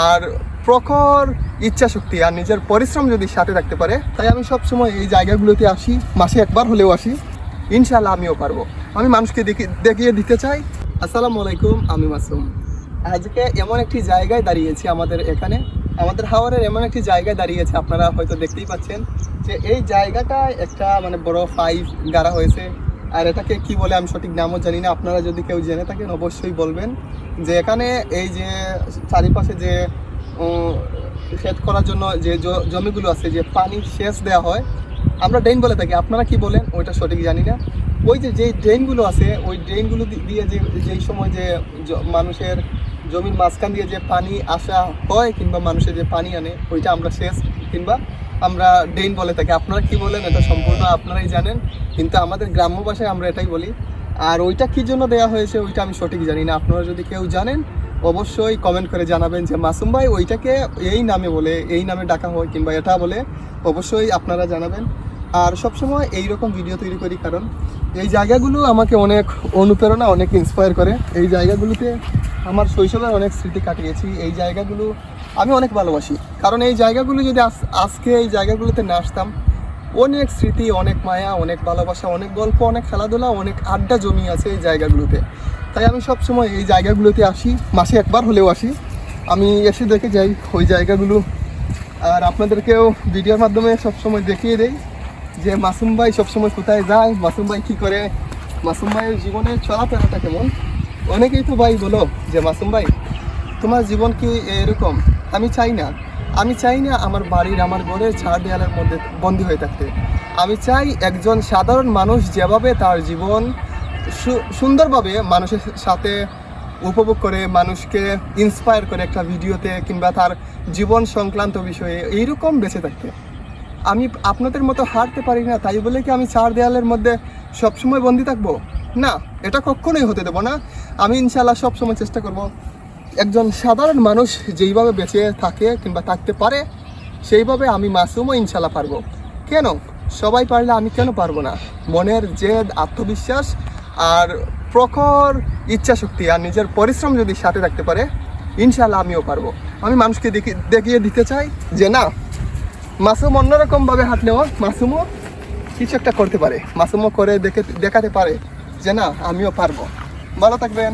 আর প্রখর ইচ্ছা শক্তি আর নিজের পরিশ্রম যদি সাথে রাখতে পারে, তাই আমি সবসময় এই জায়গাগুলোতে আসি, মাসে একবার হলেও আসি। ইনশাল্লাহ আমিও পারবো। আমি মানুষকে দেখিয়ে দিতে চাই। আসসালামু আলাইকুম, আমি মাসুম। আজকে এমন একটি জায়গায় দাঁড়িয়েছি, আমাদের এখানে আমাদের হাওরের এমন একটি জায়গায় দাঁড়িয়েছে, আপনারা হয়তো দেখতেই পাচ্ছেন যে এই জায়গাটায় একটা বড় পাইপ গাড়া হয়েছে। আর এটাকে কি বলে আমি সঠিক নামও জানি না, আপনারা যদি কেউ জেনে থাকেন অবশ্যই বলবেন। যে এখানে এই যে চারিপাশে যে সেচ করার জন্য যে জমিগুলো আছে, যে পানি সেচ দেওয়া হয়, আমরা ড্রেন বলে থাকি, আপনারা কি বলেন ওইটা সঠিক জানি না। ওই যেই ড্রেনগুলো আছে, ওই ড্রেনগুলো দিয়ে যেই সময় যে মানুষের জমির মাঝখান দিয়ে যে পানি আসা হয় কিংবা মানুষের যে পানি আনে, ওইটা আমরা সেচ কিংবা আমরা ড্রেন বলে থাকি। আপনারা কি বলেন এটা সম্পূর্ণ আপনারাই জানেন, কিন্তু আমাদের গ্রাম্য ভাষায় আমরা এটাই বলি। আর ওইটা কী জন্য দেওয়া হয়েছে ওইটা আমি সঠিক জানি না। আপনারা যদি কেউ জানেন অবশ্যই কমেন্ট করে জানাবেন যে মাসুম ভাই ওইটাকে এই নামে বলে, এই নামে ডাকা হয় কিংবা এটা বলে, অবশ্যই আপনারা জানাবেন। আর সবসময় এইরকম ভিডিও তৈরি করি কারণ এই জায়গাগুলো আমাকে অনেক অনুপ্রেরণা, অনেক ইন্সপায়ার করে। এই জায়গাগুলোতে আমার শৈশবের অনেক স্মৃতি কাটিয়েছি। এই জায়গাগুলো আমি অনেক ভালোবাসি, কারণ এই জায়গাগুলো যদি আজকে এই জায়গাগুলোতে না আসতাম, অনেক স্মৃতি, অনেক মায়া, অনেক ভালোবাসা, অনেক গল্প, অনেক খেলাধুলা, অনেক আড্ডা জমি আছে এই জায়গাগুলোতে। তাই আমি সবসময় এই জায়গাগুলোতে আসি, মাসে একবার হলেও আসি। আমি এসে দেখে যাই ওই জায়গাগুলো, আর আপনাদেরকেও ভিডিওর মাধ্যমে সবসময় দেখিয়ে দেই যে মাসুম ভাই সবসময় কোথায় যায়, মাসুম ভাই কী করে, মাসুম ভাইয়ের জীবনের চলাফেরাটা কেমন। অনেকেই তো ভাই বলো যে মাসুম ভাই তোমার জীবন কি এরকম। আমি চাই না আমার বাড়ির, আমার ঘরের চার দেয়ালের মধ্যে বন্দী হয়ে থাকতে। আমি চাই একজন সাধারণ মানুষ যেভাবে তার জীবন সুন্দরভাবে মানুষের সাথে উপভোগ করে, মানুষকে ইন্সপায়ার করে একটা ভিডিওতে কিংবা তার জীবন সংক্রান্ত বিষয়ে এইরকম বেঁচে থাকতে। আমি আপনাদের মতো হারতে পারি না, তাই বলে কি আমি চার দেয়ালের মধ্যে সবসময় বন্দী থাকবো? না, এটা কখনোই হতে দেবো না। আমি ইনশাল্লাহ সবসময় চেষ্টা করব একজন সাধারণ মানুষ যেইভাবে বেঁচে থাকে কিংবা থাকতে পারে সেইভাবে আমি মাসুমও ইনশাল্লাহ পারবো। কেন সবাই পারলে আমি কেন পারবো না? মনের জেদ, আত্মবিশ্বাস আর প্রখর ইচ্ছা শক্তি আর নিজের পরিশ্রম যদি সাথে রাখতে পারে, ইনশাল্লাহ আমিও পারবো। আমি মানুষকে দেখিয়ে দিতে চাই যে না, মাসুম অন্যরকমভাবে হাঁটলেও মাসুমও কিছু একটা করতে পারে, মাসুমও করে দেখাতে পারে যে না আমিও পারবো। ভালো থাকবেন।